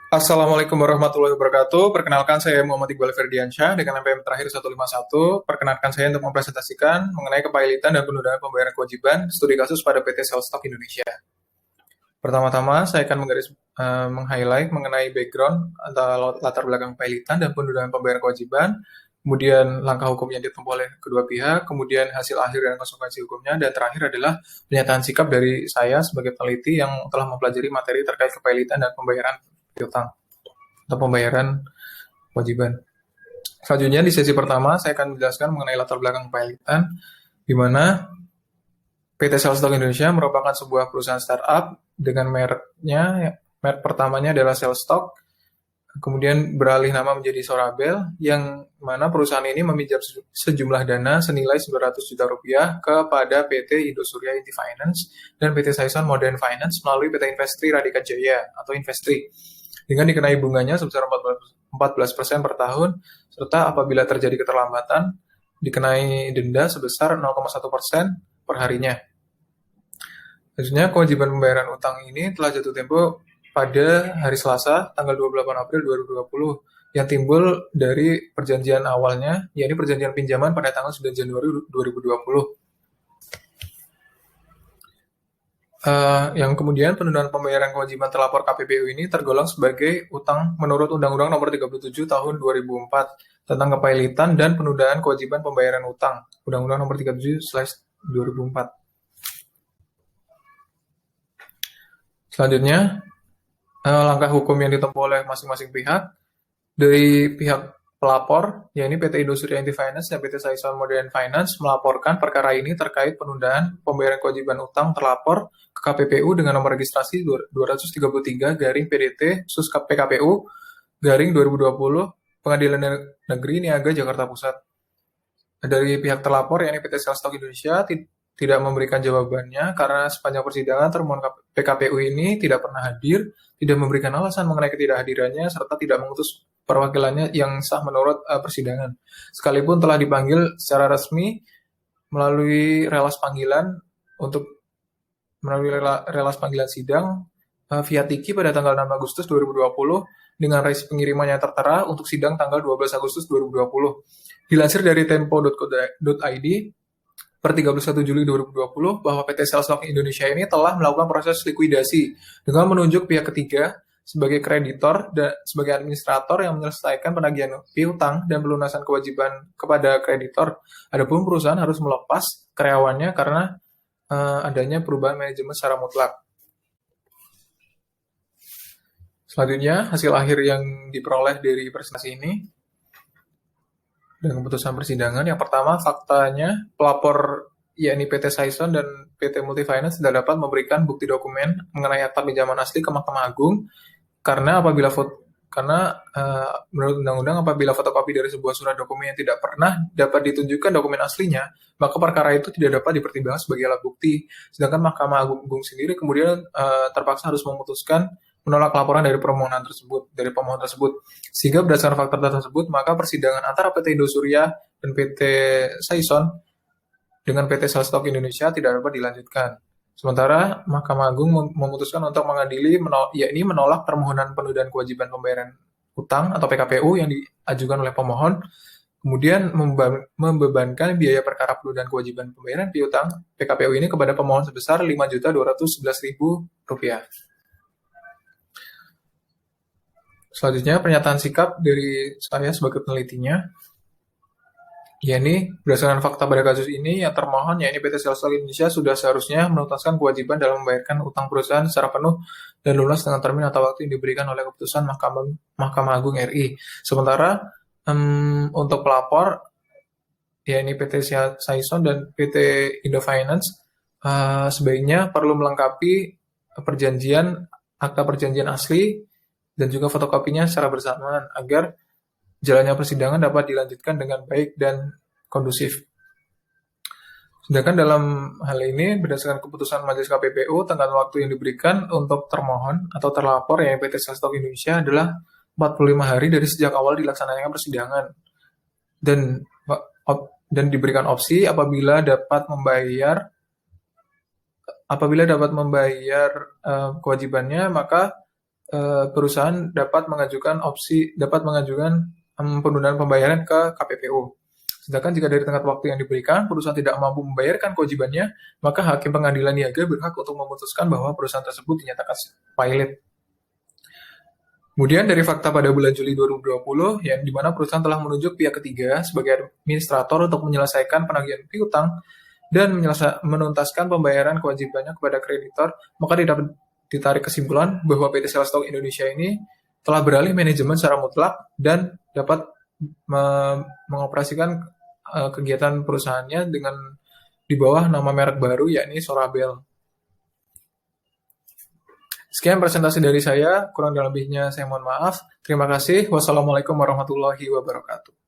Assalamualaikum warahmatullahi wabarakatuh. Perkenalkan saya Muhammad Iqbal Ferdiansyah dengan NPM terakhir 151. Perkenalkan saya untuk mempresentasikan mengenai kepailitan dan penundaan pembayaran kewajiban studi kasus pada PT Selstock Indonesia. Pertama-tama saya akan meng-highlight mengenai background atau latar belakang kepailitan dan penundaan pembayaran kewajiban, kemudian langkah hukum yang ditempuh oleh kedua pihak, kemudian hasil akhir dan konsekuensi hukumnya, dan terakhir adalah pernyataan sikap dari saya sebagai peneliti yang telah mempelajari materi terkait kepailitan dan pembayaran piutang atau pembayaran kewajiban. Selanjutnya di sesi pertama saya akan menjelaskan mengenai latar belakang kepailitan, di mana PT Selstock Indonesia merupakan sebuah perusahaan startup dengan mereknya, merek pertamanya adalah Selstock, kemudian beralih nama menjadi Sorabel, yang mana perusahaan ini meminjam sejumlah dana senilai 900 juta rupiah kepada PT Indosuria Inti Finance dan PT Saison Modern Finance melalui PT Investri Radika Jaya atau Investri, dengan dikenai bunganya sebesar 14% per tahun, serta apabila terjadi keterlambatan, dikenai denda sebesar 0,1% per harinya. Selanjutnya, kewajiban pembayaran utang ini telah jatuh tempo pada hari Selasa, tanggal 28 April 2020, yang timbul dari perjanjian awalnya, yakni perjanjian pinjaman pada tanggal 9 Januari 2020. Yang kemudian penundaan pembayaran kewajiban terlapor KPPU ini tergolong sebagai utang menurut Undang-Undang Nomor 37 Tahun 2004 tentang kepailitan dan penundaan kewajiban pembayaran utang, Undang-Undang Nomor 37/2004. Selanjutnya, langkah hukum yang ditempuh oleh masing-masing pihak. Dari pihak pelapor, yakni PT Indosuria Inti Finance dan PT Saison Modern Finance, melaporkan perkara ini terkait penundaan pembayaran kewajiban utang terlapor ke KPPU dengan nomor registrasi 233/PDT/PKPU/2020 Pengadilan Negeri Niaga Jakarta Pusat. Dari pihak terlapor, yakni PT Selstock Indonesia, tidak memberikan jawabannya karena sepanjang persidangan termohon PKPU ini tidak pernah hadir, tidak memberikan alasan mengenai ketidakhadirannya, serta tidak mengutus perwakilannya yang sah menurut persidangan. Sekalipun telah dipanggil secara resmi melalui relas panggilan sidang via Tiki pada tanggal 6 Agustus 2020 dengan raise pengirimannya tertera untuk sidang tanggal 12 Agustus 2020. Dilansir dari tempo.co.id per 31 Juli 2020 bahwa PT Selstock Indonesia ini telah melakukan proses likuidasi dengan menunjuk pihak ketiga sebagai kreditor dan sebagai administrator yang menyelesaikan penagihan piutang dan pelunasan kewajiban kepada kreditor. Adapun perusahaan harus melepas karyawannya karena adanya perubahan manajemen secara mutlak. Selanjutnya, hasil akhir yang diperoleh dari presentasi ini dan keputusan persidangan. Yang pertama, faktanya pelapor yakni PT Saison dan PT Multifinance tidak dapat memberikan bukti dokumen mengenai akta pinjaman asli ke Mahkamah Agung karena menurut undang-undang apabila fotokopi dari sebuah surat dokumen yang tidak pernah dapat ditunjukkan dokumen aslinya, maka perkara itu tidak dapat dipertimbangkan sebagai alat bukti. Sedangkan Mahkamah Agung sendiri kemudian terpaksa harus memutuskan menolak laporan dari pemohon tersebut. Sehingga berdasarkan faktor tersebut, maka persidangan antara PT Indosuria dan PT Saison dengan PT Selstock Indonesia tidak dapat dilanjutkan. Sementara Mahkamah Agung memutuskan untuk mengadili, yakni menolak permohonan penundaan kewajiban pembayaran utang atau PKPU yang diajukan oleh pemohon, kemudian membebankan biaya perkara penundaan kewajiban pembayaran piutang PKPU ini kepada pemohon sebesar Rp5.211.000. Selanjutnya, pernyataan sikap dari saya sebagai penelitinya, yakni berdasarkan fakta pada kasus ini, yang termohon yakni PT Selstock Indonesia sudah seharusnya menuntaskan kewajiban dalam membayarkan utang perusahaan secara penuh dan lunas dengan termin atau waktu yang diberikan oleh keputusan Mahkamah Agung RI. Sementara untuk pelapor yakni PT Saison dan PT Indo Finance sebaiknya perlu melengkapi akta perjanjian asli dan juga fotokopinya secara bersamaan agar jalannya persidangan dapat dilanjutkan dengan baik dan kondusif. Sedangkan dalam hal ini, berdasarkan keputusan Majelis KPPU, tenggat waktu yang diberikan untuk termohon atau terlapor yang PT Selstock Indonesia adalah 45 hari dari sejak awal dilaksanakan persidangan. Dan diberikan opsi apabila dapat membayar kewajibannya, maka perusahaan dapat mengajukan penundaan pembayaran ke KPPU. Sedangkan jika dari tenggat waktu yang diberikan, perusahaan tidak mampu membayarkan kewajibannya, maka hakim pengadilan niaga berhak untuk memutuskan bahwa perusahaan tersebut dinyatakan pilot. Kemudian dari fakta pada bulan Juli 2020, yang di mana perusahaan telah menunjuk pihak ketiga sebagai administrator untuk menyelesaikan penagihan piutang dan menuntaskan pembayaran kewajibannya kepada kreditor, maka dapat ditarik kesimpulan bahwa PT Selstock Indonesia ini telah beralih manajemen secara mutlak dan dapat mengoperasikan kegiatan perusahaannya dengan di bawah nama merek baru yakni Sorabel. Sekian presentasi dari saya, kurang dan lebihnya saya mohon maaf. Terima kasih. Wassalamualaikum warahmatullahi wabarakatuh.